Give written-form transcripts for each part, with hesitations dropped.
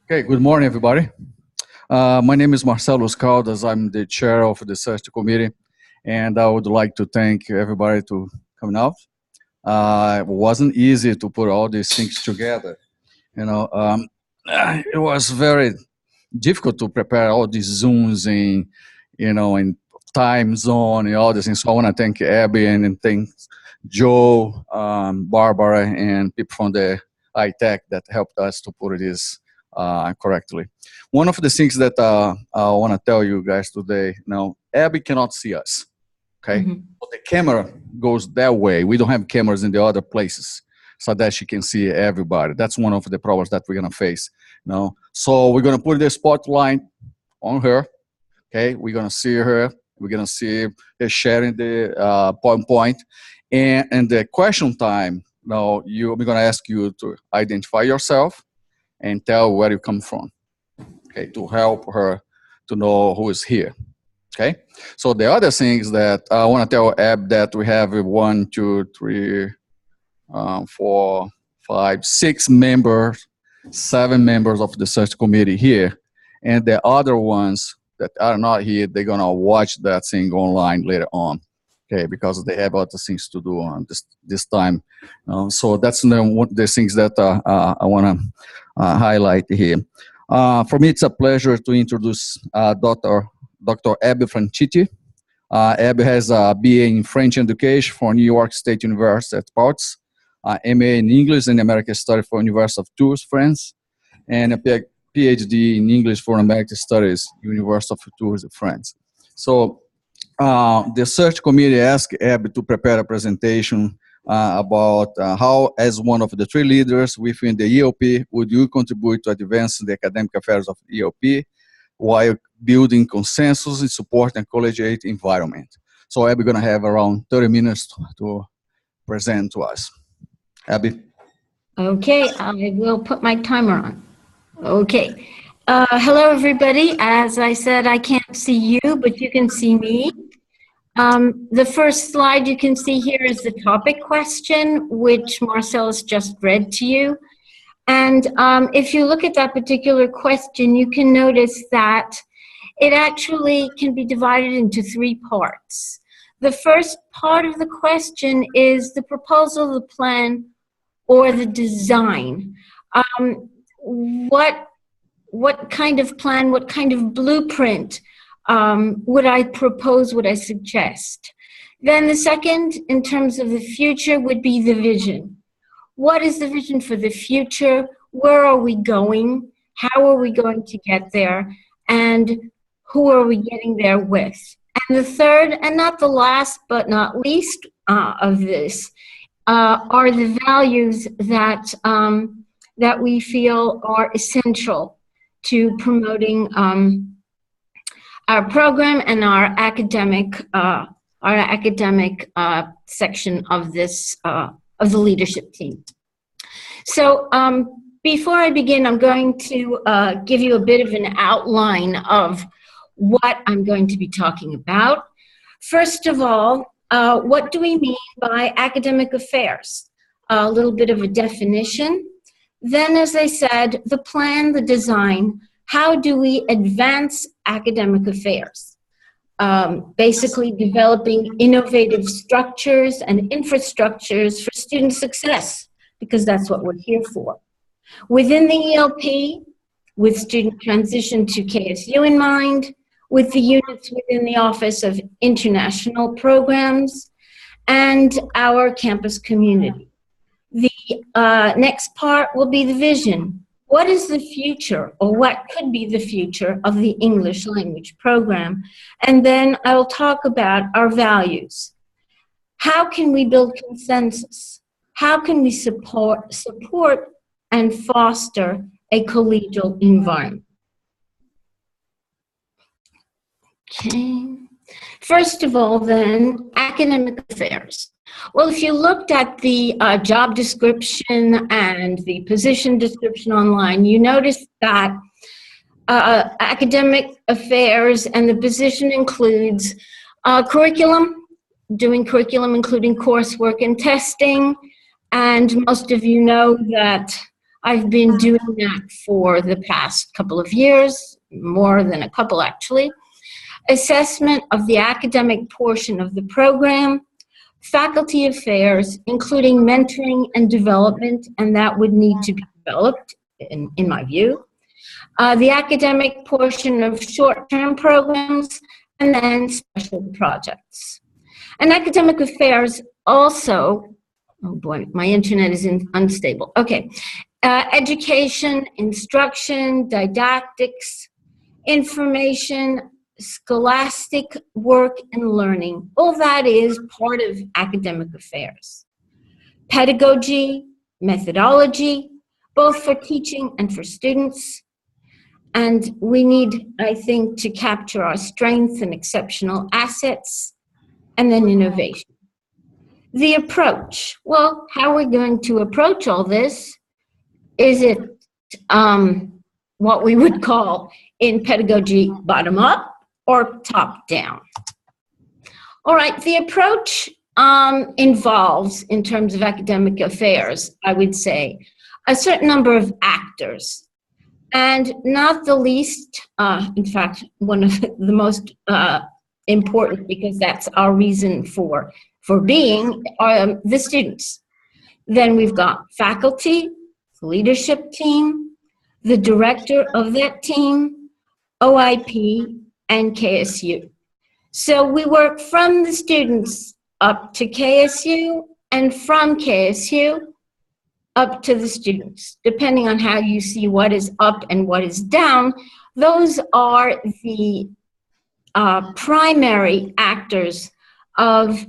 Okay, good morning, everybody. My name is Marcelo Caldas. I'm the chair of the search committee, and I would like to thank everybody to coming out. It wasn't easy to put all these things together. You know, it was very difficult to prepare all these Zooms and time zone and all these things. So I want to thank Abby and thank Joe, Barbara, and people from the iTech that helped us to put this correctly. One of the things that I want to tell you guys today, now, Abby cannot see us, okay? Mhm. But the camera goes that way. We don't have cameras in the other places so that she can see everybody. That's one of the problems that we're going to face. So we're going to put the spotlight on her, okay? We're going to see her. We're going to see her sharing the PowerPoint. And the question time, now, we're going to ask you to identify yourself and tell where you come from, okay, to help her to know who is here, okay? So the other thing is that I want to tell Ab that we have 1, 2, 3, 4, 5, 6 members, 7 members of the search committee here, and the other ones that are not here, they're gonna watch that thing online later on, okay? Because they have other things to do on this time. So that's the things that I want to highlight here. For me, it's a pleasure to introduce Dr. Abby Franchitti. Abby has a BA in French education from New York State University at Ports, MA in English and American Studies for University of Tours, France, and a PhD in English for American Studies, University of Tours, France. So the search committee asked Abby to prepare a presentation about how, as one of the 3 leaders within the ELP, would you contribute to advance the academic affairs of ELP while building consensus and support and collegiate environment. So Abby going to have around 30 minutes to present to us. Abby. Okay, I will put my timer on. Okay. Hello, everybody. As I said, I can't see you, but you can see me. The first slide you can see here is the topic question, which Marcellus just read to you. And if you look at that particular question, you can notice that it actually can be divided into 3 parts. The first part of the question is the proposal, the plan, or the design. What kind of plan, what kind of blueprint would I propose, would I suggest? Then the second, in terms of the future, would be the vision. What is the vision for the future? Where are we going? How are we going to get there? And who are we getting there with? And the third, and not the last but not least of this, are the values that, that we feel are essential to promoting our program and our academic section of this of the leadership team. So before I begin, I'm going to give you a bit of an outline of what I'm going to be talking about. First of all, what do we mean by academic affairs? A little bit of a definition. Then, as I said, the plan, the design. How do we advance academic affairs? Basically developing innovative structures and infrastructures for student success, because that's what we're here for. Within the ELP, with student transition to KSU in mind, with the units within the Office of International Programs, and our campus community. The next part will be the vision. What is the future, or what could be the future of the English language program? And then I will talk about our values. How can we build consensus? How can we support and foster a collegial environment? Okay. First of all, then, academic affairs. Well, if you looked at the job description and the position description online, you notice that academic affairs and the position includes curriculum, doing curriculum including coursework and testing, and most of you know that I've been doing that for the past couple of years, more than a couple actually. Assessment of the academic portion of the program, faculty affairs, including mentoring and development, and that would need to be developed, in my view. The academic portion of short-term programs, and then special projects. And academic affairs also, oh boy, my internet is unstable. Okay, education, instruction, didactics, information, scholastic work and learning, all that is part of academic affairs. Pedagogy, methodology, both for teaching and for students. And we need, I think, to capture our strengths and exceptional assets, and then innovation. The approach, well, how are we going to approach all this? Is it what we would call in pedagogy bottom up or top down? All right, the approach involves, in terms of academic affairs, I would say, a certain number of actors. And not the least, in fact, one of the most important, because that's our reason for being, the students. Then we've got faculty, leadership team, the director of that team, OIP, and KSU. So we work from the students up to KSU, and from KSU up to the students, depending on how you see what is up and what is down. Those are the primary actors of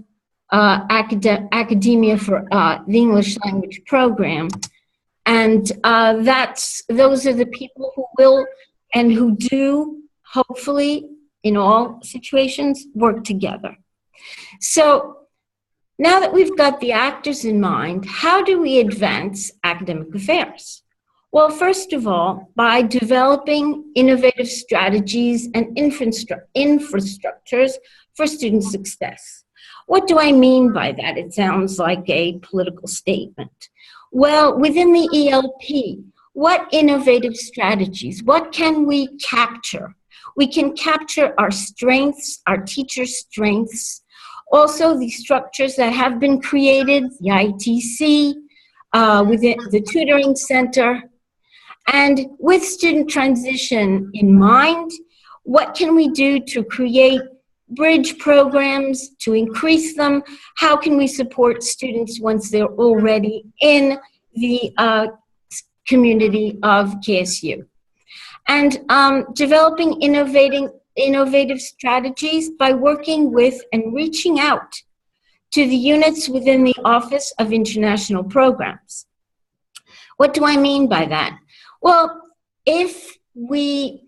academia for the English language program. And those are the people who will and who do, hopefully, in all situations, work together. So now that we've got the actors in mind, how do we advance academic affairs? Well, first of all, by developing innovative strategies and infrastructures for student success. What do I mean by that? It sounds like a political statement. Well, within the ELP, what innovative strategies, what can we capture? We can capture our strengths, our teachers' strengths, also the structures that have been created, the ITC, within the tutoring center. And with student transition in mind, what can we do to create bridge programs, to increase them? How can we support students once they're already in the community of KSU? And developing innovative strategies by working with and reaching out to the units within the Office of International Programs. What do I mean by that? Well, if we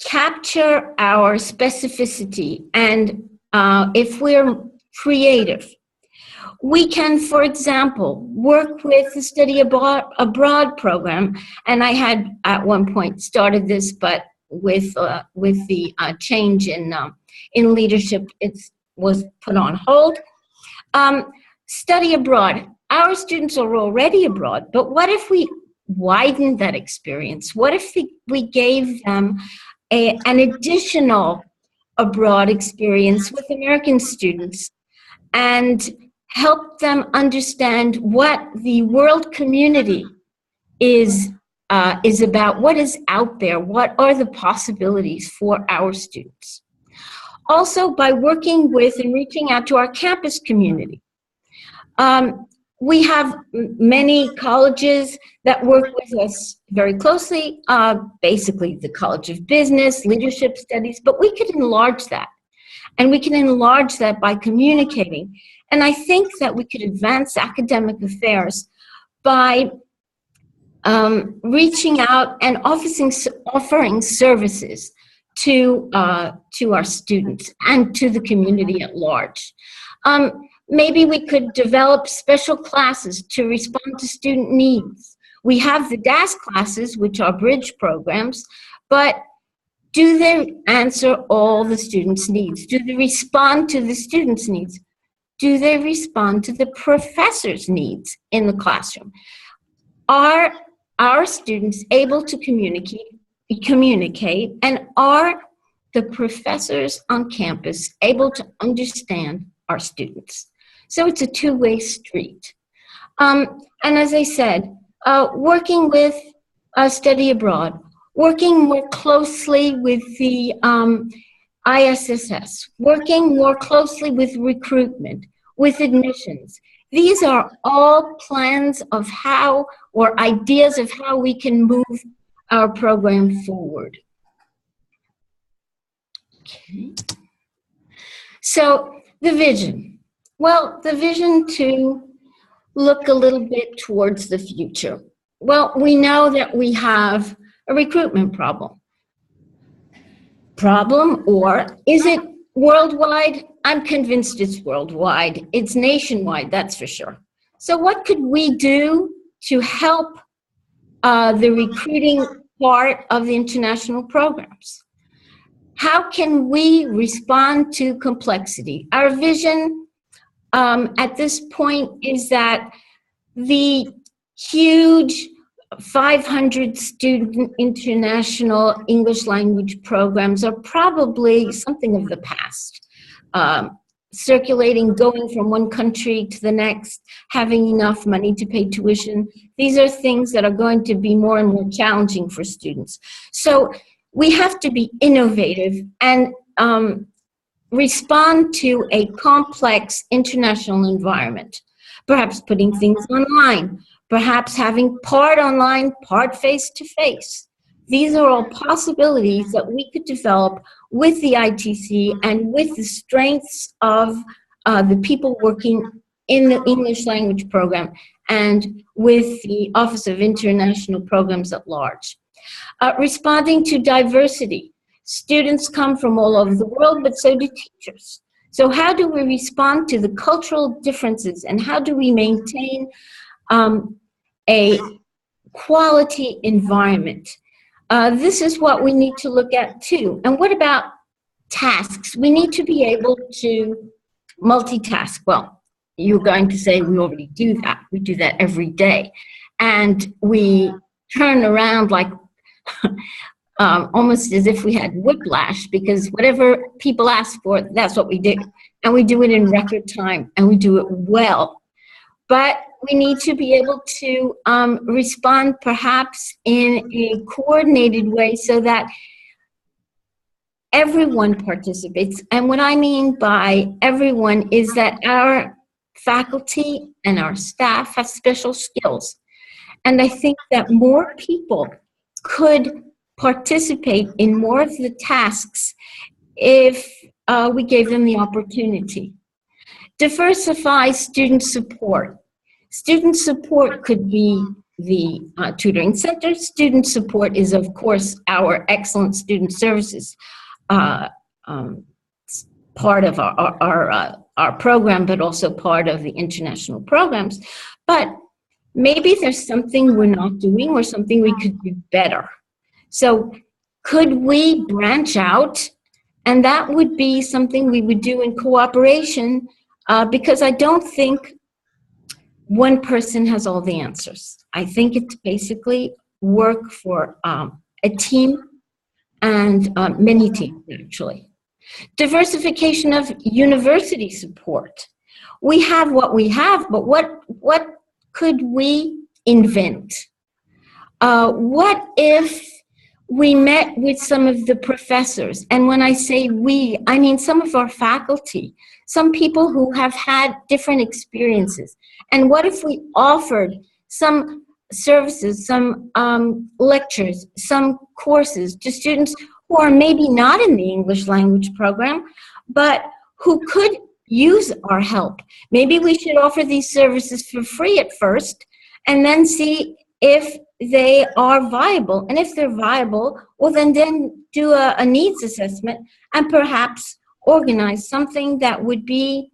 capture our specificity and if we're creative, we can, for example, work with the study abroad program. And I had at one point started this, but with the change in leadership, it was put on hold. Study abroad. Our students are already abroad, but what if we widened that experience? What if we gave them an additional abroad experience with American students and help them understand what the world community is about, what is out there, what are the possibilities for our students. Also, by working with and reaching out to our campus community. We have many colleges that work with us very closely, basically the College of Business, Leadership Studies, but we could enlarge that. And we can enlarge that by communicating. And I think that we could advance academic affairs by reaching out and offering services to our students and to the community at large. Maybe we could develop special classes to respond to student needs. We have the DAS classes, which are bridge programs, but do they answer all the students' needs? Do they respond to the students' needs? Do they respond to the professors' needs in the classroom? Are our students able to communicate, and are the professors on campus able to understand our students? So it's a two-way street. And as I said, working with study abroad, working more closely with the ISSS, working more closely with recruitment, with admissions. These are all plans of how, or ideas of how we can move our program forward. Okay. So the vision. Well, the vision to look a little bit towards the future. Well, we know that we have a recruitment problem, or is it worldwide? I'm convinced it's worldwide. It's nationwide, that's for sure. So what could we do to help the recruiting part of the international programs? How can we respond to complexity? Our vision at this point is that the huge 500 student international English language programs are probably something of the past. Circulating, going from one country to the next, having enough money to pay tuition. These are things that are going to be more and more challenging for students. So we have to be innovative and respond to a complex international environment. Perhaps putting things online, perhaps having part online, part face-to-face. These are all possibilities that we could develop with the ITC and with the strengths of the people working in the English language program and with the Office of International Programs at large. Responding to diversity. Students come from all over the world, but so do teachers. So how do we respond to the cultural differences, and how do we maintain a quality environment? This is what we need to look at too. And what about tasks? We need to be able to multitask. Well, you're going to say we already do that. We do that every day. And we turn around like almost as if we had whiplash, because whatever people ask for, that's what we do. And we do it in record time, and we do it well. But we need to be able to respond perhaps in a coordinated way so that everyone participates. And what I mean by everyone is that our faculty and our staff have special skills. And I think that more people could participate in more of the tasks if we gave them the opportunity. Diversify student support. Student support could be the tutoring center. Student support is, of course, our excellent student services part of our program, but also part of the international programs. But maybe there's something we're not doing or something we could do better. So could we branch out? And that would be something we would do in cooperation, because I don't think one person has all the answers. I think it's basically work for a team and many teams, actually. Diversification of university support. We have what we have, but what could we invent? What if we met with some of the professors? And when I say we, I mean some of our faculty, some people who have had different experiences. And what if we offered some services, some lectures, some courses to students who are maybe not in the English language program, but who could use our help? Maybe we should offer these services for free at first, and then see if they are viable. And if they're viable, well, then do a needs assessment and perhaps organize something that would be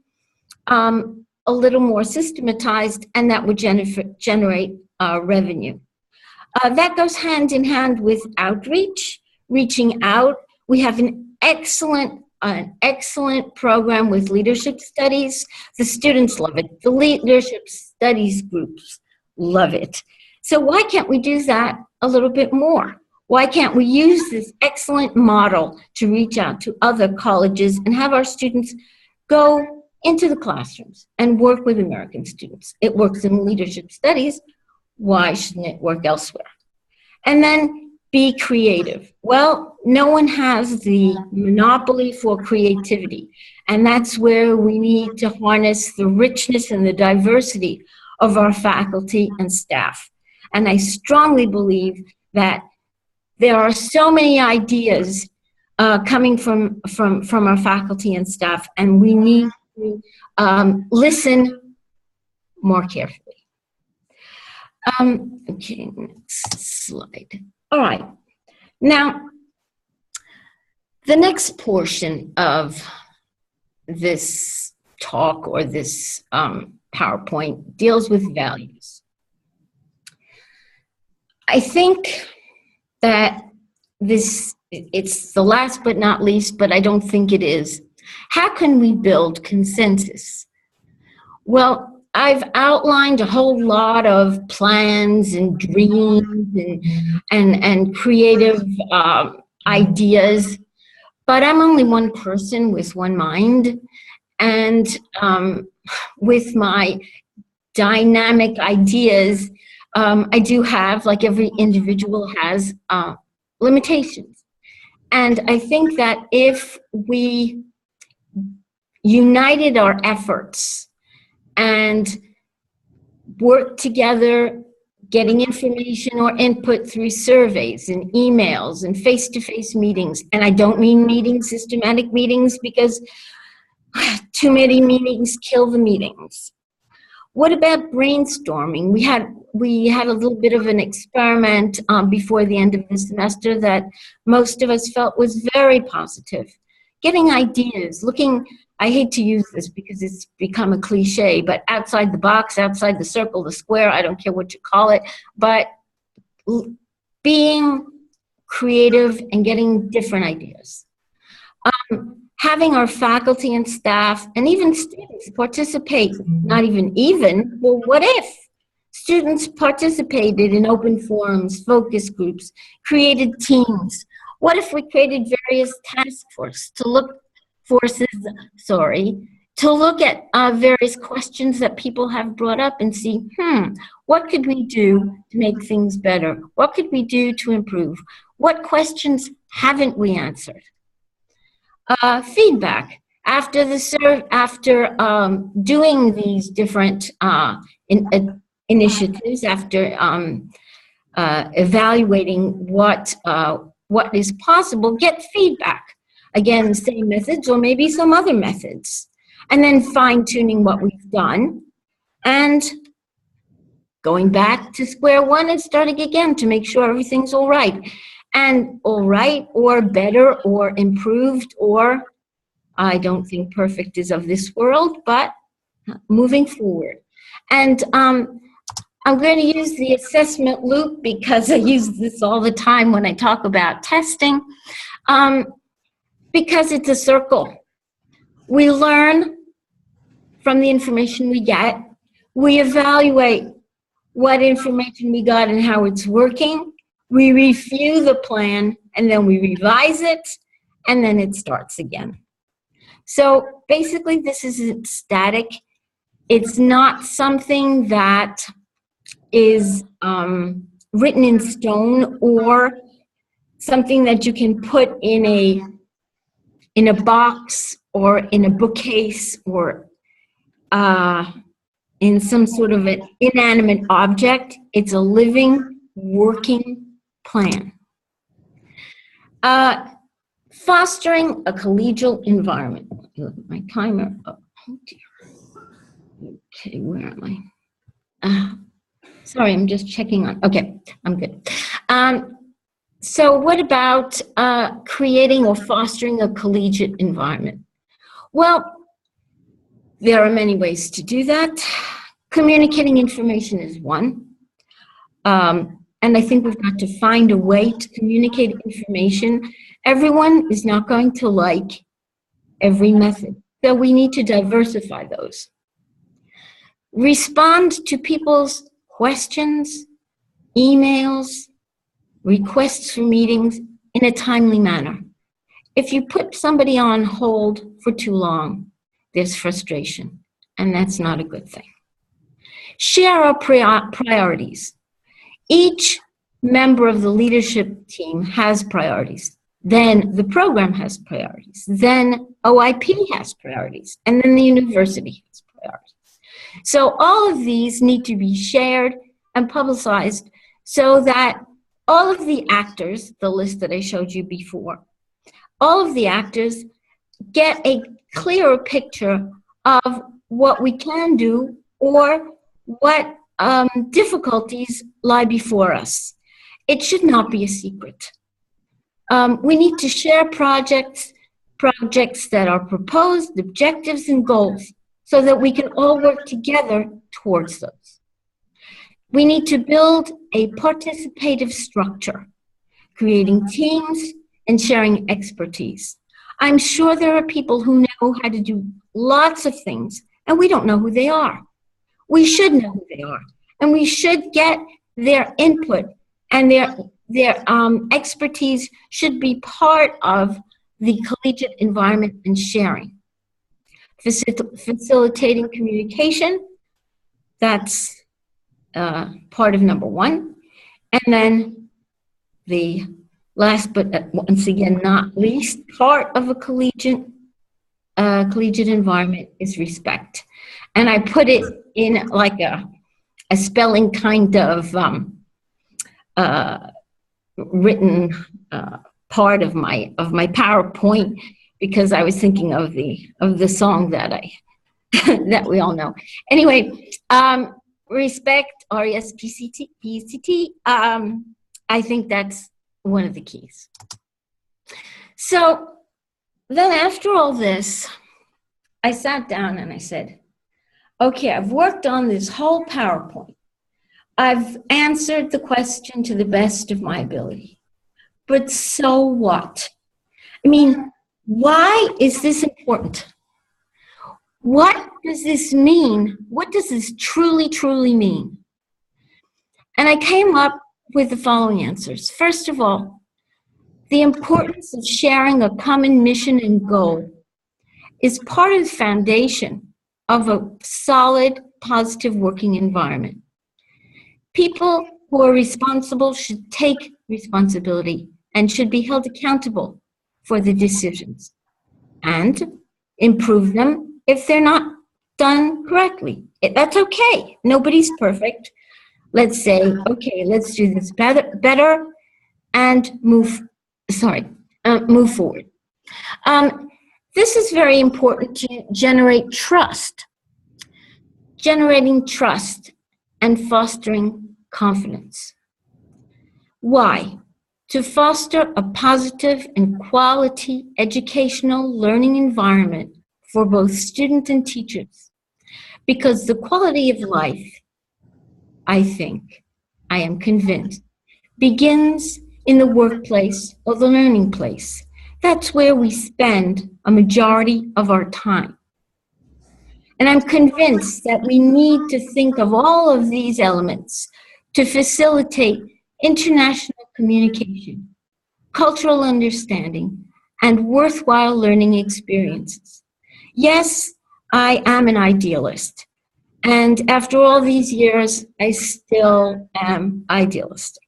a little more systematized and that would generate revenue. That goes hand in hand with outreach, reaching out. We have an excellent program with leadership studies. The students love it. The leadership studies groups love it. So why can't we do that a little bit more? Why can't we use this excellent model to reach out to other colleges and have our students go into the classrooms and work with American students? It works in leadership studies. Why shouldn't it work elsewhere? And then be creative. Well, no one has the monopoly for creativity. And that's where we need to harness the richness and the diversity of our faculty and staff. And I strongly believe that there are so many ideas coming from our faculty and staff, and we need to listen more carefully. Okay, next slide. All right. Now, the next portion of this talk or this PowerPoint deals with values. I think that it's the last but not least, but I don't think it is. How can we build consensus? Well, I've outlined a whole lot of plans and dreams and creative ideas, but I'm only one person with one mind, and with my dynamic ideas, I do have, like every individual has, limitations. And I think that if we united our efforts and worked together, getting information or input through surveys and emails and face-to-face meetings, and I don't mean meetings, systematic meetings, because too many meetings kill the meetings. What about brainstorming? We had a little bit of an experiment before the end of the semester that most of us felt was very positive. Getting ideas, looking, I hate to use this because it's become a cliche, but outside the box, outside the circle, the square, I don't care what you call it, but being creative and getting different ideas. Having our faculty and staff and even students participate, not even, well, what if students participated in open forums, focus groups, created teams? What if we created various task forces to look at various questions that people have brought up and see, what could we do to make things better? What could we do to improve? What questions haven't we answered? Feedback. After doing these different initiatives, after evaluating what is possible, get feedback. Again, the same methods or maybe some other methods. And then fine-tuning what we've done and going back to square one and starting again to make sure everything's all right. And all right, or better, or improved, or I don't think perfect is of this world, but moving forward. And I'm going to use the assessment loop because I use this all the time when I talk about testing, because it's a circle. We learn from the information we get. We evaluate what information we got and how it's working. We review the plan, and then we revise it, and then it starts again. So basically, this isn't static. It's not something that is written in stone or something that you can put in a box or in a bookcase or in some sort of an inanimate object. It's a living, working plan. Fostering a collegial environment. My timer, oh dear. Okay, where am I? Sorry, I'm just checking on, okay, I'm good. So what about creating or fostering a collegiate environment? Well, there are many ways to do that. Communicating information is one. And I think we've got to find a way to communicate information. Everyone is not going to like every method, so we need to diversify those. Respond to people's questions emails, requests for meetings in a timely manner. If you put somebody on hold for too long, there's frustration, and that's not a good thing. Share our priorities. Each member of the leadership team has priorities. Then the program has priorities. Then OIP has priorities. And then the university has priorities. So all of these need to be shared and publicized so that all of the actors, the list that I showed you before, all of the actors get a clearer picture of what we can do or what difficulties lie before us. It should not be a secret. We need to share projects that are proposed, objectives, and goals, so that we can all work together towards those. We need to build a participative structure, creating teams and sharing expertise. I'm sure there are people who know how to do lots of things, and we don't know who they are. We should know who they are, and we should get their input, and their expertise should be part of the collegiate environment and sharing. Facilitating communication, that's part of number one. And then the last but once again not least part of a collegiate environment is respect. And I put it in like a spelling kind of written part of my PowerPoint, because I was thinking of the song that that we all know. Anyway, respect, RESPCT. I think that's one of the keys. So then after all this, I sat down and I said, okay, I've worked on this whole PowerPoint. I've answered the question to the best of my ability. But so what? I mean, why is this important? What does this mean? What does this truly, truly mean? And I came up with the following answers. First of all, the importance of sharing a common mission and goal is part of the foundation of a solid, positive working environment. People who are responsible should take responsibility and should be held accountable for the decisions and improve them if they're not done correctly. That's okay. Nobody's perfect. Let's say, okay, let's do this better and move forward. This is very important to generate trust. Generating trust and fostering confidence. Why? To foster a positive and quality educational learning environment for both students and teachers. Because the quality of life, I am convinced, begins in the workplace or the learning place. That's where we spend a majority of our time. And I'm convinced that we need to think of all of these elements to facilitate international communication, cultural understanding, and worthwhile learning experiences. Yes, I am an idealist. And after all these years, I still am idealistic.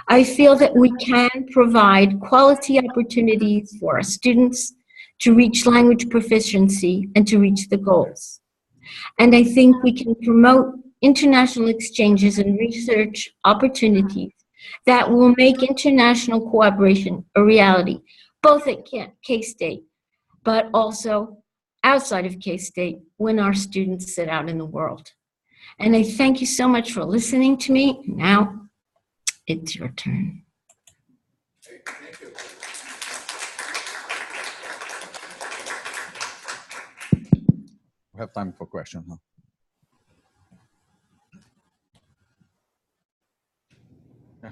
I feel that we can provide quality opportunities for our students to reach language proficiency and to reach the goals. And I think we can promote international exchanges and research opportunities that will make international cooperation a reality, both at K-State, but also outside of K-State when our students sit out in the world. And I thank you so much for listening to me. Now, it's your turn. Thank you. We have time for questions, huh? Yeah.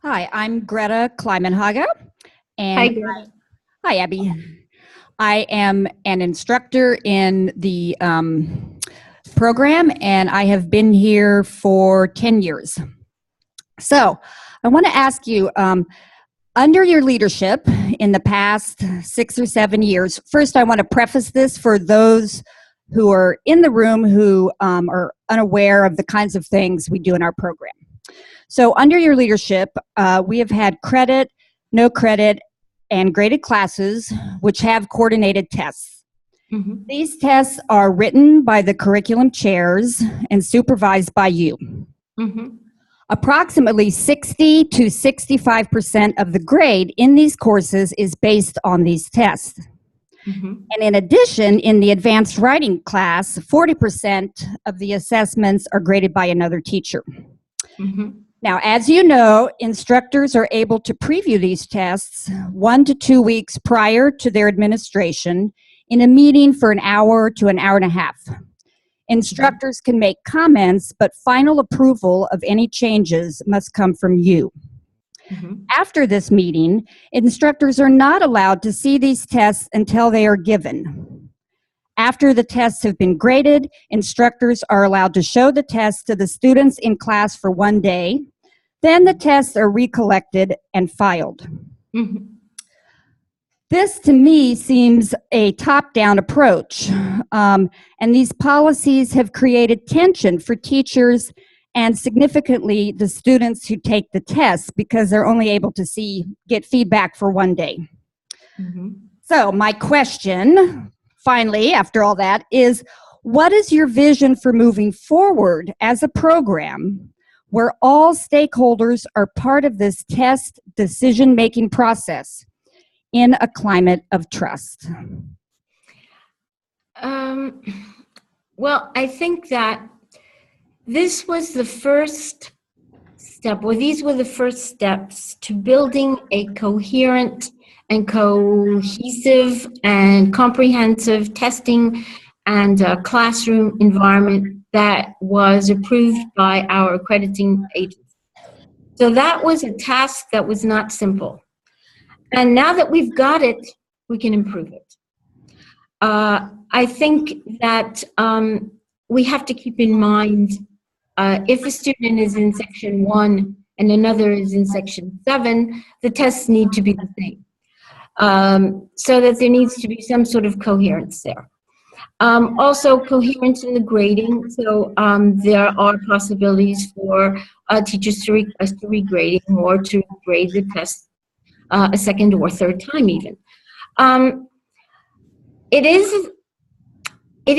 Hi, I'm Greta Kleimenhaga. And Hi, Greta. Hi, Abby. I am an instructor in the program, and I have been here for 10 years. So I want to ask you, under your leadership in the past 6 or 7 years, first I want to preface this for those who are in the room who are unaware of the kinds of things we do in our program. So under your leadership, we have had credit, no credit, and graded classes, which have coordinated tests. Mhm. These tests are written by the curriculum chairs and supervised by you. Mhm. Approximately 60 to 65% of the grade in these courses is based on these tests. Mhm. And in addition, in the advanced writing class, 40% of the assessments are graded by another teacher. Mhm. Now, as you know, instructors are able to preview these tests 1 to 2 weeks prior to their administration in a meeting for an hour to an hour and a half. Instructors can make comments, but final approval of any changes must come from you. Mhm. After this meeting, instructors are not allowed to see these tests until they are given. After the tests have been graded, instructors are allowed to show the tests to the students in class for 1 day. Then the tests are recollected and filed. Mhm. This, to me, seems a top-down approach, and these policies have created tension for teachers and significantly the students who take the tests because they're only able to get feedback for 1 day. Mhm. So my question, finally, after all that, is what is your vision for moving forward as a program where all stakeholders are part of this test decision-making process in a climate of trust? Um, well, I think that this was the first step, or these were the first steps to building a coherent and cohesive and comprehensive testing and classroom environment that was approved by our accrediting agency. So that was a task that was not simple. And now that we've got it, we can improve it. I think that we have to keep in mind if a student is in section 1 and another is in section 7, the tests need to be the same. So that there needs to be some sort of coherence there. Also, coherence in the grading. So there are possibilities for teachers to request a regrading or to grade the test a second or third time even. It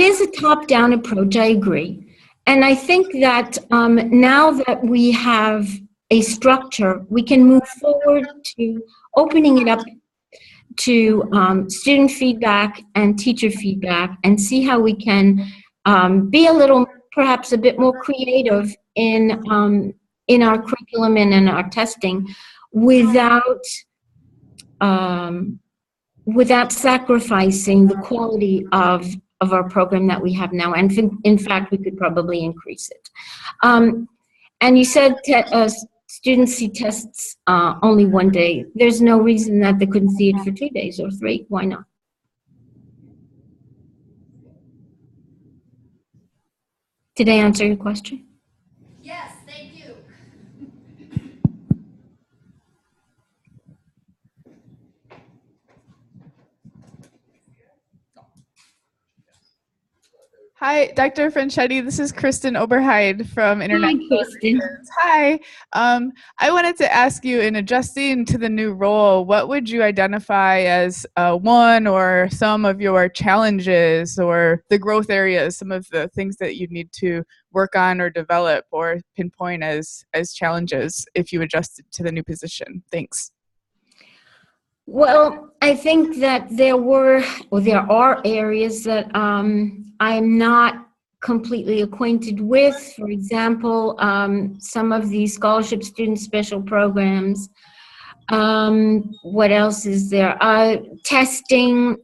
is a top-down approach, I agree. And I think that now that we have a structure, we can move forward to opening it up to student feedback and teacher feedback and see how we can be a little, perhaps a bit more creative in our curriculum and in our testing without sacrificing the quality of our program that we have now. And in fact, we could probably increase it. And you said students see tests only 1 day. There's no reason that they couldn't see it for 2 days or 3. Why not? Did I answer your question? Yes, thank you. Hi, Dr. Franchitti. This is Kristen Oberheide from International Hi, Kristen. Relations. Hi. I wanted to ask you, in adjusting to the new role, what would you identify as one or some of your challenges or the growth areas, some of the things that you need to work on or develop or pinpoint as challenges if you adjusted to the new position? Thanks. Well, I think that there are areas that I'm not completely acquainted with. For example, some of the scholarship student special programs. What else is there? Testing,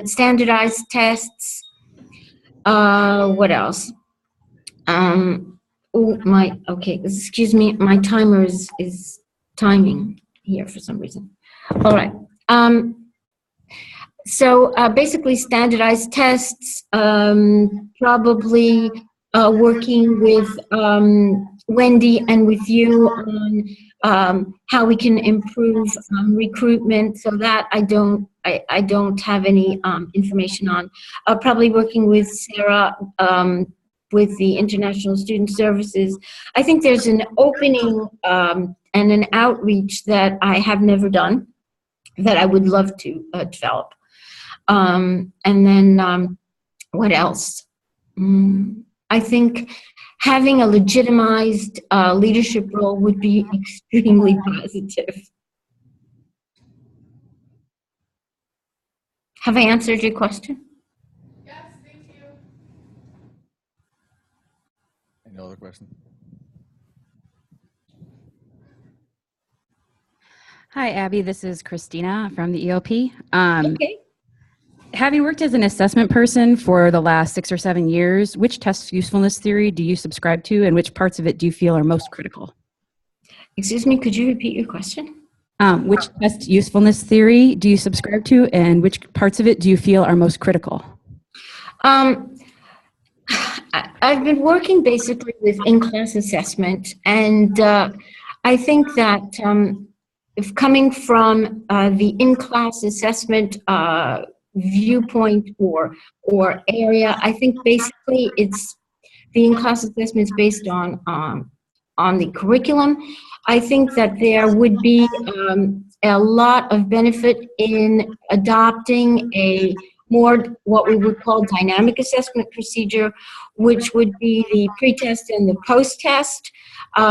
standardized tests. What else? Excuse me, my timer is timing here for some reason. All right. So basically standardized tests, probably working with Wendy and with you on how we can improve recruitment. So that I don't have any information on. Probably working with Sarah with the International Student Services. I think there's an opening and an outreach that I have never done that I would love to develop. And then what else? I think having a legitimized leadership role would be extremely positive. Have I answered your question? Yes, thank you. Any other question? Hi, Abby. This is Christina from the EOP. Okay. Having worked as an assessment person for the last 6 or 7 years, which test usefulness theory do you subscribe to, and which parts of it do you feel are most critical? Excuse me, could you repeat your question? Which test usefulness theory do you subscribe to, and which parts of it do you feel are most critical? I've been working basically with in-class assessment, and I think that if coming from the in-class assessment viewpoint or area, I think basically it's the in-class assessment is based on the curriculum. I think that there would be a lot of benefit in adopting a more what we would call dynamic assessment procedure, which would be the pre-test and the post-test,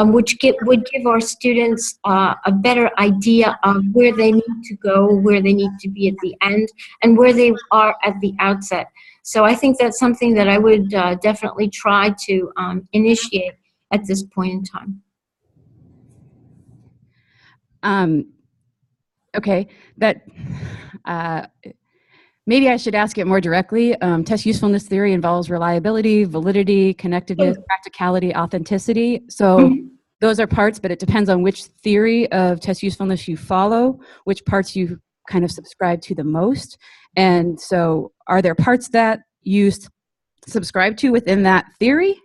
which would give our students a better idea of where they need to go, where they need to be at the end, and where they are at the outset. So I think that's something that I would definitely try to initiate at this point in time. Okay, that maybe I should ask it more directly. Test usefulness theory involves reliability, validity, connectedness, practicality, authenticity. So those are parts, but it depends on which theory of test usefulness you follow, which parts you kind of subscribe to the most. And so are there parts that you subscribe to within that theory?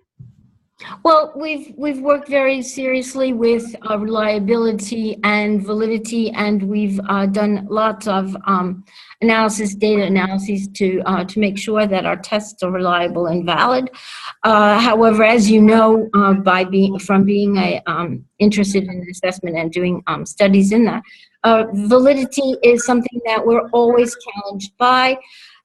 Well, we've worked very seriously with reliability and validity, and we've done lots of data analyses to make sure that our tests are reliable and valid. However, as you know, from being interested in assessment and doing studies in that, validity is something that we're always challenged by,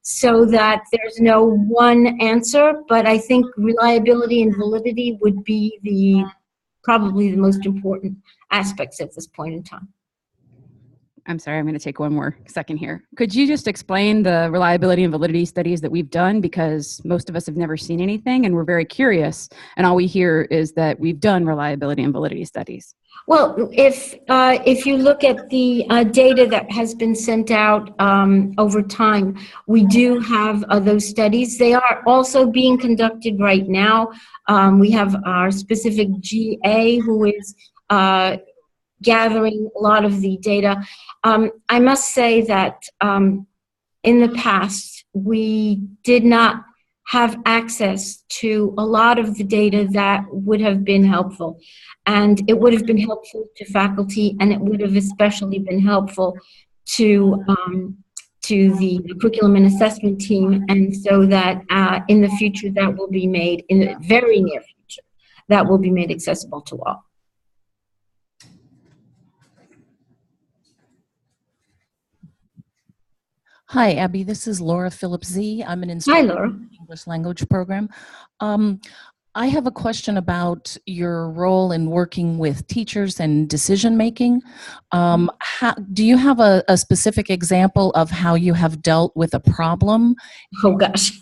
so that there's no one answer, but I think reliability and validity would be probably the most important aspects at this point in time. I'm sorry, I'm going to take one more second here. Could you just explain the reliability and validity studies that we've done? Because most of us have never seen anything, and we're very curious, and all we hear is that we've done reliability and validity studies. Well, if you look at the data that has been sent out over time, we do have those studies. They are also being conducted right now. We have our specific GA who is gathering a lot of the data. I must say that in the past, we did not have access to a lot of the data that would have been helpful. And it would have been helpful to faculty, and it would have especially been helpful to the curriculum and assessment team. And so that in the future, that will be made, in the very near future, that will be made accessible to all. Hi, Abby. This is Laura Phillips Z. I'm an instructor Hi, Laura. in the English language program. I have a question about your role in working with teachers and decision making. Do you have a specific example of how you have dealt with a problem? Oh gosh.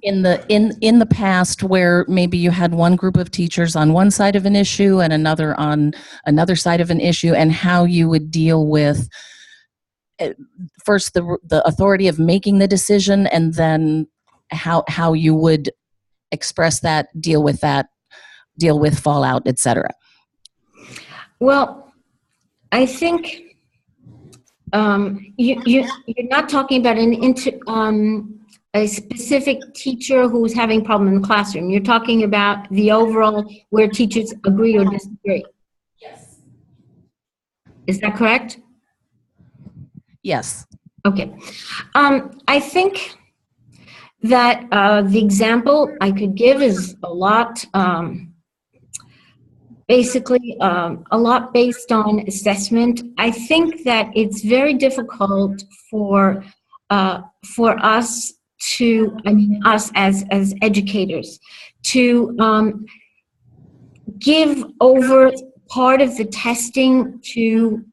in the past, where maybe you had one group of teachers on one side of an issue and another on another side of an issue, and how you would deal with first the authority of making the decision, and then how you would express that, deal with fallout, etc. Well, I think you're not talking about a specific teacher who's having problem in the classroom. You're talking about the overall where teachers agree or disagree. Yes. Is that correct? Yes. Okay. I think that the example I could give is a lot, basically a lot based on assessment. I think that it's very difficult for us to, I mean, us as educators, to give over part of the testing to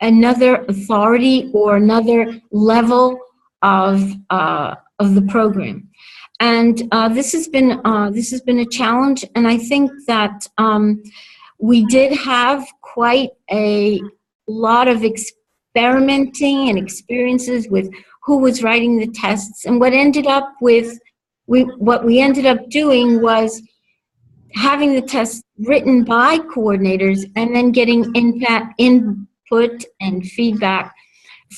another authority or another level of the program. And this has been a challenge, and I think that we did have quite a lot of experimenting and experiences with who was writing the tests, and what we ended up doing was having the tests written by coordinators and then getting input and feedback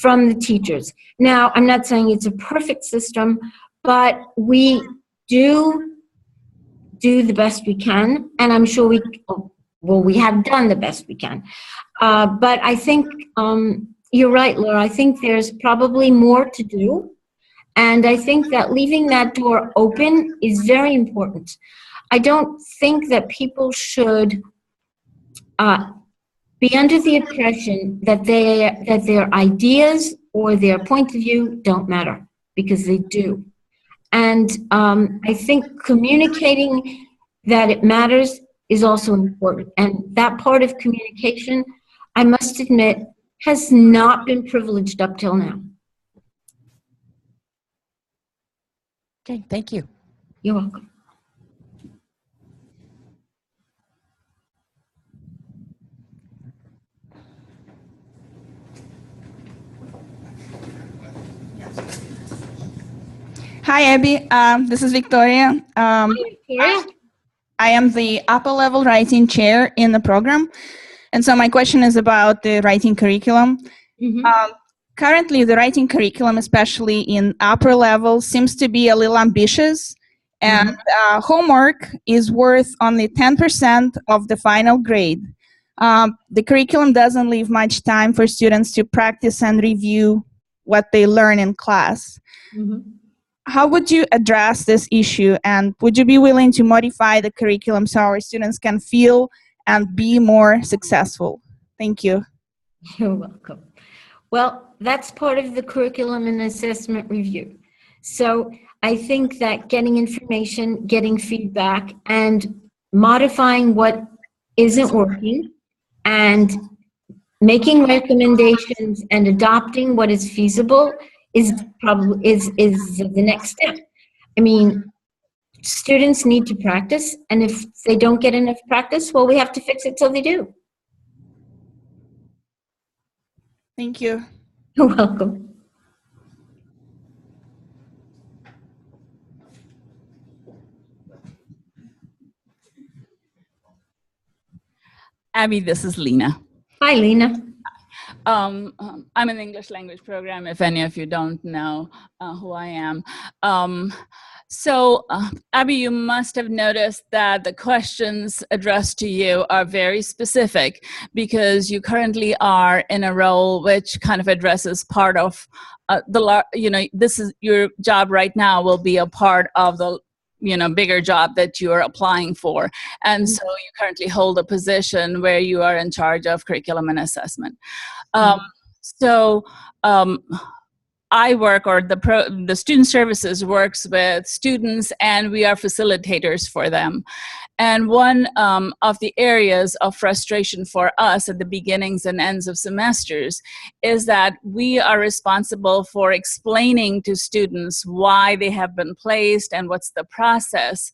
from the teachers. Now, I'm not saying it's a perfect system, but we do the best we can, and I'm sure we have done the best we can. But I think you're right, Laura. I think there's probably more to do, and I think that leaving that door open is very important. I don't think that people should be under the impression that their ideas or their point of view don't matter, because they do. And I think communicating that it matters is also important. And that part of communication, I must admit, has not been privileged up till now. Okay, thank you. You're welcome. Hi, Abby. This is Victoria. Victoria? I am the upper level writing chair in the program. And so my question is about the writing curriculum. Mm-hmm. Currently, the writing curriculum, especially in upper level, seems to be a little ambitious. And homework is worth only 10% of the final grade. The curriculum doesn't leave much time for students to practice and review what they learn in class. Mm-hmm. How would you address this issue, and would you be willing to modify the curriculum so our students can feel and be more successful? Thank you. You're welcome. Well, that's part of the curriculum and assessment review. So I think that getting information, getting feedback, and modifying what isn't working, and making recommendations and adopting what is feasible is probably is the next step. I mean, students need to practice, and if they don't get enough practice, well, we have to fix it till they do. Thank you. You're welcome. Abby, this is Lena. Hi, Lena. I'm an English language program, if any of you don't know who I am. So, Abby, you must have noticed that the questions addressed to you are very specific, because you currently are in a role which kind of addresses part of this is your job right now will be a part of the bigger job that you are applying for. And so you currently hold a position where you are in charge of curriculum and assessment. I work, or the student services works with students, and we are facilitators for them. And one of the areas of frustration for us at the beginnings and ends of semesters is that we are responsible for explaining to students why they have been placed and what's the process.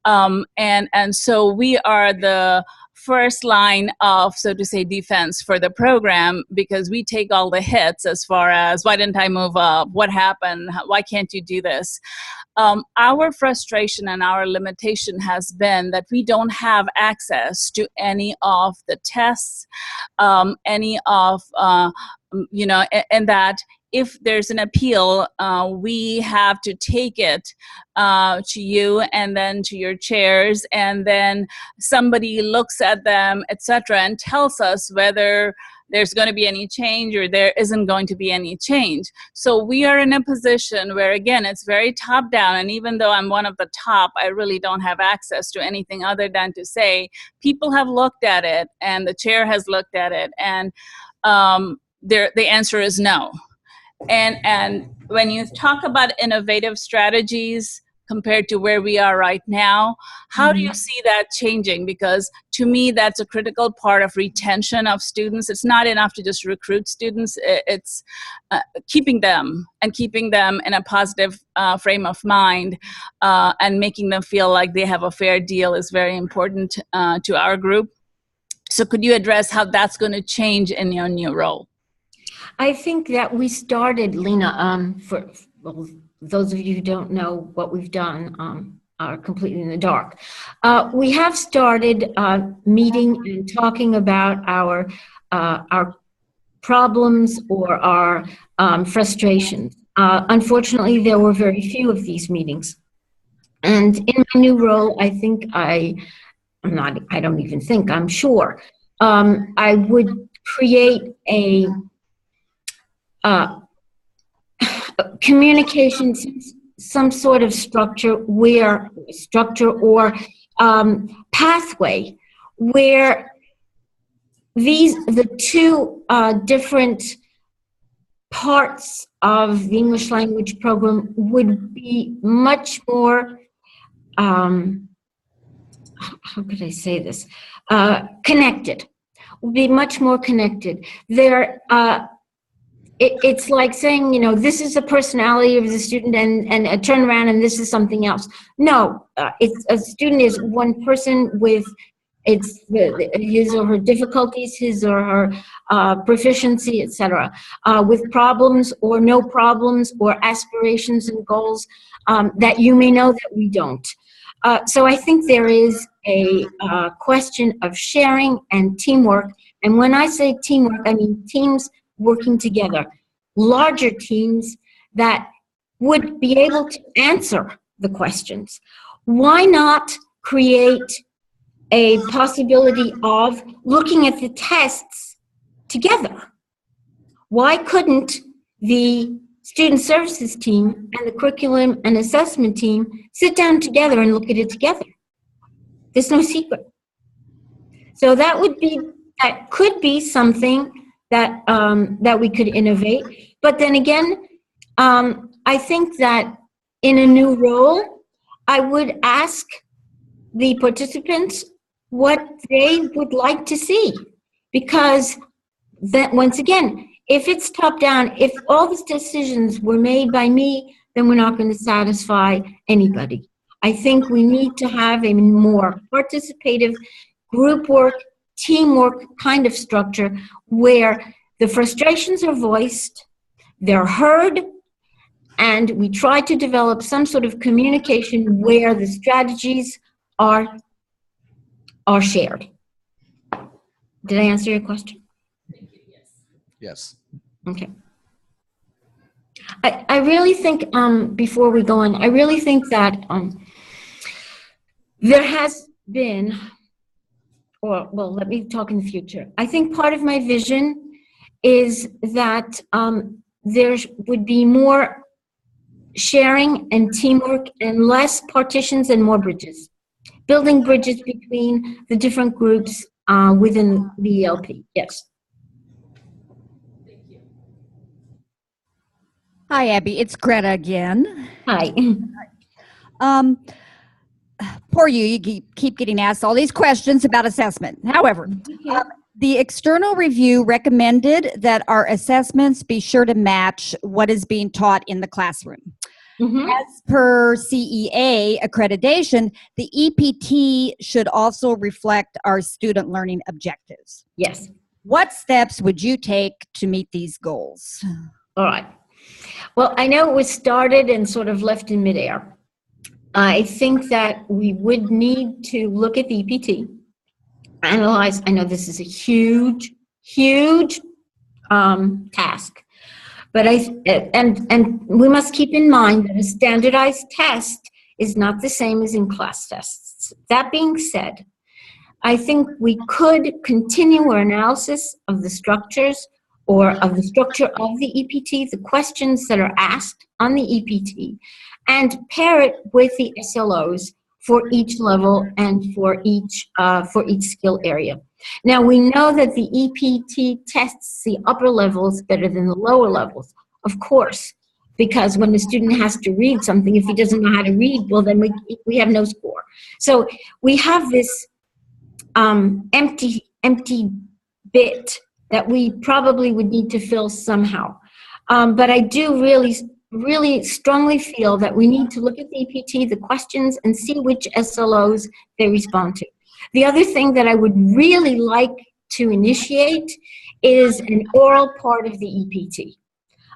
And so we are the first line of, so to say, defense for the program, because we take all the hits as far as, why didn't I move up? What happened? Why can't you do this? Our frustration and our limitation has been that we don't have access to any of the tests, and that if there's an appeal, we have to take it to you and then to your chairs, and then somebody looks at them, etc., and tells us whether there's going to be any change or there isn't going to be any change. So we are in a position where, again, it's very top down, and even though I'm one of the top, I really don't have access to anything other than to say people have looked at it and the chair has looked at it, and the answer is no. And when you talk about innovative strategies compared to where we are right now, how do you see that changing? Because to me, that's a critical part of retention of students. It's not enough to just recruit students. It's keeping them in a positive frame of mind, and making them feel like they have a fair deal is very important to our group. So could you address how that's going to change in your new role? I think that we started, Lena, for those of you who don't know what we've done, are completely in the dark. We have started meeting and talking about our problems or our frustrations. Unfortunately, there were very few of these meetings. And in my new role, I think I'm sure, I would create a communication, some sort of structure or pathway where the two different parts of the English language program would be much more, how could I say this, connected, would be much more connected. It's like saying, this is the personality of the student and turn around and this is something else. No, a student is one person with his or her difficulties, his or her proficiency, etc., with problems or no problems or aspirations and goals that you may know that we don't. So I think there is a question of sharing and teamwork. And when I say teamwork, I mean teams working together, larger teams that would be able to answer the questions. Why not create a possibility of looking at the tests together? Why couldn't the student services team and the curriculum and assessment team sit down together and look at it together? There's no secret. So that could be something that we could innovate. But then again, I think that in a new role, I would ask the participants what they would like to see. Because that, once again, if it's top down, if all these decisions were made by me, then we're not going to satisfy anybody. I think we need to have a more participative group work, teamwork kind of structure where the frustrations are voiced, they're heard, and we try to develop some sort of communication where the strategies are shared. Did I answer your question? Yes. Okay. I really think, before we go on, I really think that there has been, let me talk in the future. I think part of my vision is that there would be more sharing and teamwork and less partitions and more bridges. Building bridges between the different groups within the ELP, yes. Hi, Abby. It's Greta again. Hi. Poor you keep getting asked all these questions about assessment. However, the external review recommended that our assessments be sure to match what is being taught in the classroom. As per CEA accreditation, the EPT should also reflect our student learning objectives. Yes. What steps would you take to meet these goals? All right. Well, I know it was started and sort of left in midair. I think that we would need to look at the EPT, analyze. I know this is a huge task, But and we must keep in mind that a standardized test is not the same as in-class tests. That being said, I think we could continue our analysis of the structures or of the structure of the EPT, the questions that are asked on the EPT, and pair it with the SLOs for each level and for each skill area. Now, we know that the EPT tests the upper levels better than the lower levels, of course, because when the student has to read something, if he doesn't know how to read, well, then we have no score. So we have this empty bit that we probably would need to fill somehow. But I do really strongly feel that we need to look at the EPT, the questions, and see which SLOs they respond to. The other thing that I would really like to initiate is an oral part of the EPT.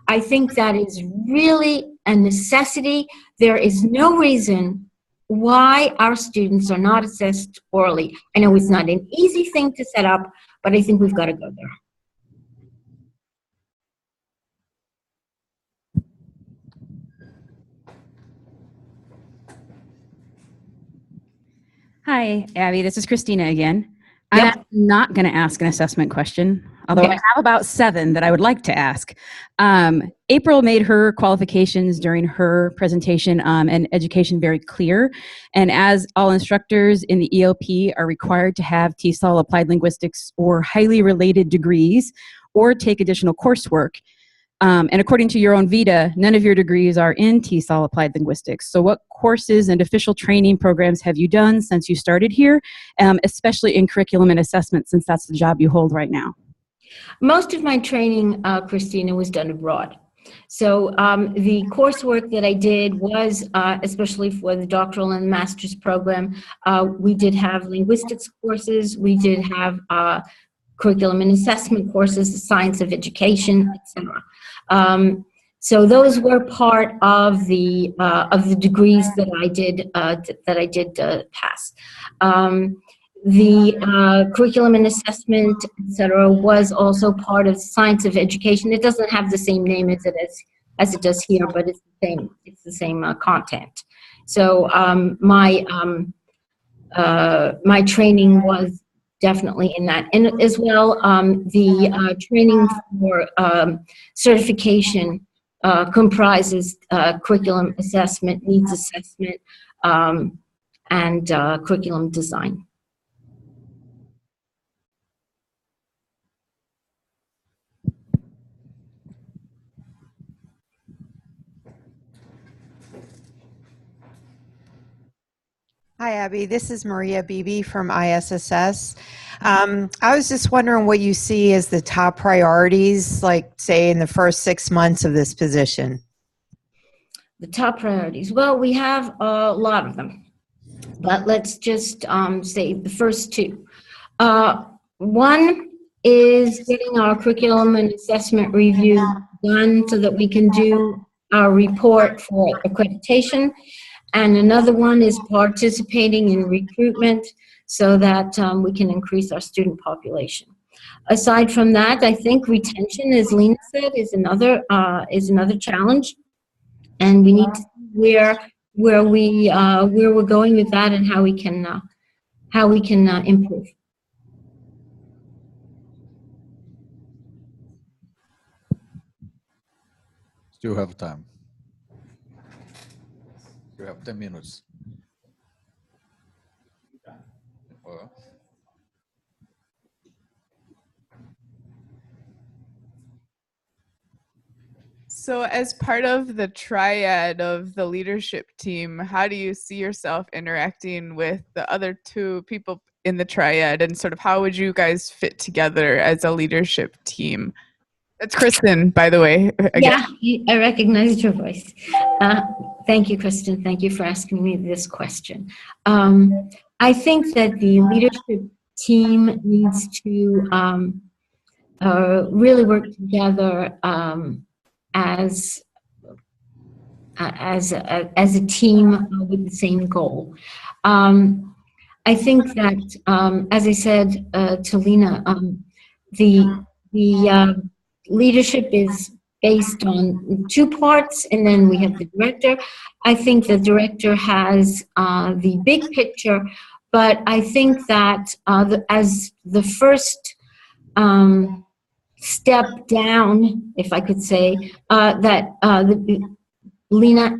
I think that is really a necessity. There is no reason why our students are not assessed orally. I know it's not an easy thing to set up, but I think we've got to go there. Hi, Abby. This is Christina again. Yep. I'm not going to ask an assessment question, although Okay. I have about 7 that I would like to ask. April made her qualifications during her presentation and education very clear. And as all instructors in the ELP are required to have TESOL applied linguistics or highly related degrees or take additional coursework, and according to your own Vita, none of your degrees are in TESOL applied linguistics. So what courses and official training programs have you done since you started here, especially in curriculum and assessment, since that's the job you hold right now? Most of my training, Christina, was done abroad. So the coursework that I did was, especially for the doctoral and master's program, we did have linguistics courses, we did have curriculum and assessment courses, science of education, etc. So those were part of the degrees that I did pass. The curriculum and assessment, etc., was also part of science of education. It doesn't have the same name as it does here, but it's the same. It's the same content. So my training was definitely in that, and as well the training for certification comprises curriculum assessment, needs assessment, and curriculum design. Hi, Abby. This is Maria Beebe from ISSS. I was just wondering what you see as the top priorities, like, say, in the first 6 months of this position. The top priorities. Well, we have a lot of them, but let's just say the first 2. One is getting our curriculum and assessment review done so that we can do our report for accreditation. And another one is participating in recruitment so that we can increase our student population. Aside from that, I think retention, as Lena said, is another challenge, and we need to see where we're going with that and how we can improve. Still have time. You have 10 minutes. So, as part of the triad of the leadership team, how do you see yourself interacting with the other 2 people in the triad, and sort of how would you guys fit together as a leadership team? That's Kristen, by the way. Again. Yeah, I recognized your voice. Thank you, Kristen. Thank you for asking me this question. I think that the leadership team needs to really work together as a team with the same goal. I think that, as I said to Lena, the leadership based on two parts, and then we have the director. I think the director has the big picture, but I think that as the first step down, if I could say, Lena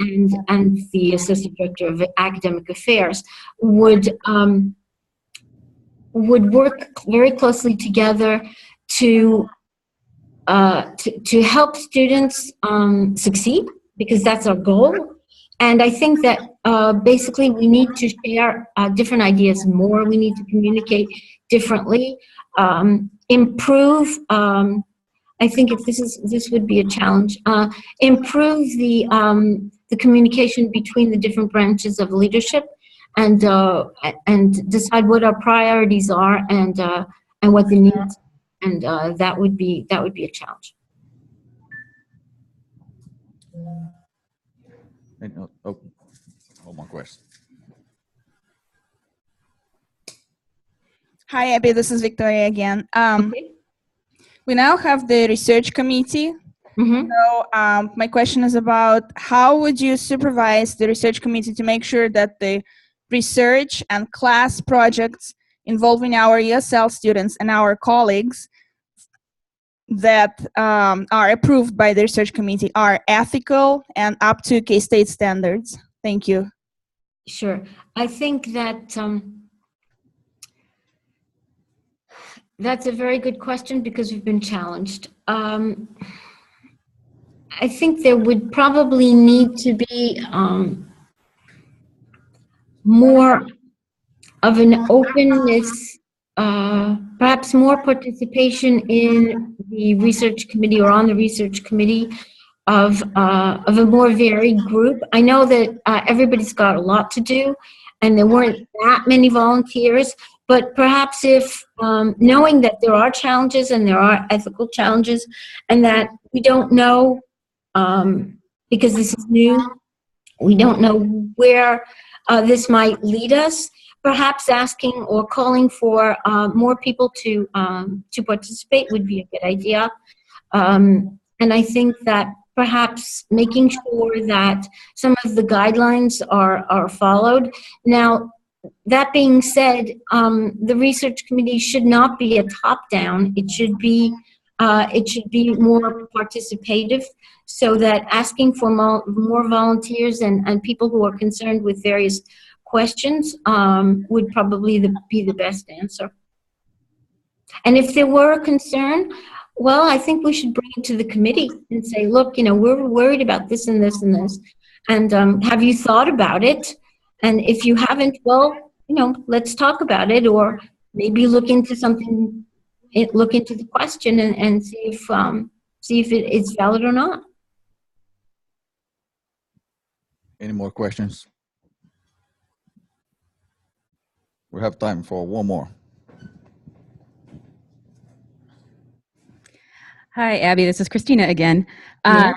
and the Associate Director of Academic Affairs would work very closely together to help students succeed, because that's our goal. And I think that basically we need to share different ideas more. We need to communicate differently, improve. I think this would be a challenge. Improve the communication between the different branches of leadership, and decide what our priorities are, and what the needs. And that would be a challenge. Oh, one more question. Hi, Abby. This is Victoria again. Okay. We now have the research committee. Mm-hmm. So my question is about how would you supervise the research committee to make sure that the research and class projects involving our ESL students and our colleagues that are approved by the research committee are ethical and up to K-State standards? Thank you. Sure. I think that that's a very good question, because we've been challenged. I think there would probably need to be more of an openness, perhaps more participation in the research committee or on the research committee of a more varied group. I know that everybody's got a lot to do, and there weren't that many volunteers, but perhaps if knowing that there are challenges and there are ethical challenges, and that we don't know, because this is new, we don't know where this might lead us. Perhaps asking or calling for more people to participate would be a good idea. And I think that perhaps making sure that some of the guidelines are followed. Now, that being said, the research committee should not be a top-down. It should be more participative, so that asking for more volunteers and people who are concerned with various questions would probably be the best answer. And if there were a concern, well, I think we should bring it to the committee and say, look, we're worried about this and this and this, and have you thought about it? And if you haven't, well, let's talk about it, or maybe look into something, look into the question and see if it is valid or not. Any more questions? We have time for one more. Hi, Abby. This is Christina again. Yeah.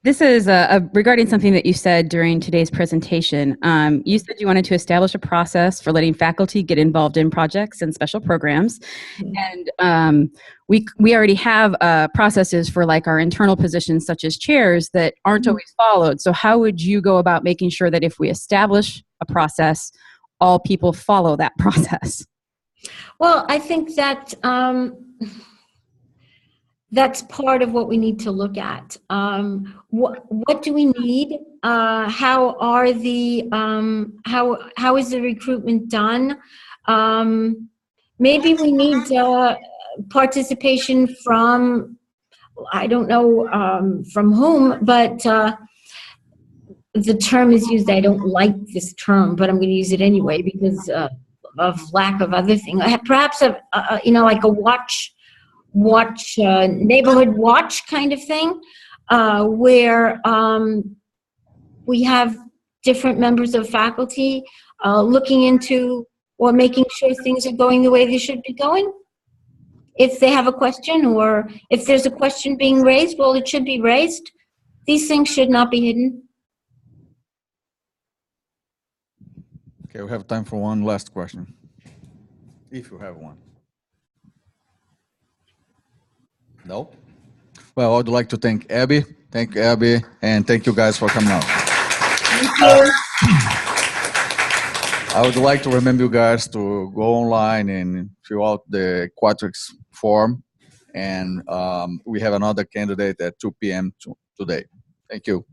This is regarding something that you said during today's presentation. You said you wanted to establish a process for letting faculty get involved in projects and special programs. And we already have processes for like our internal positions, such as chairs, that aren't always followed. So how would you go about making sure that if we establish a process, all people follow that process? Well, I think that that's part of what we need to look at. What do we need? How are the how is the recruitment done? Maybe we need participation from, I don't know from whom, but the term is used. I don't like this term, but I'm going to use it anyway because of lack of other things. Perhaps like a neighborhood watch kind of thing, where we have different members of faculty looking into or making sure things are going the way they should be going. If they have a question, or if there's a question being raised, well, it should be raised. These things should not be hidden. Okay, we have time for one last question, if you have one. No? Well, I would like to thank Abby. Thank you, Abby, and thank you guys for coming out. I would like to remember you guys to go online and fill out the Quatrix form. And we have another candidate at 2 p.m. today. Thank you.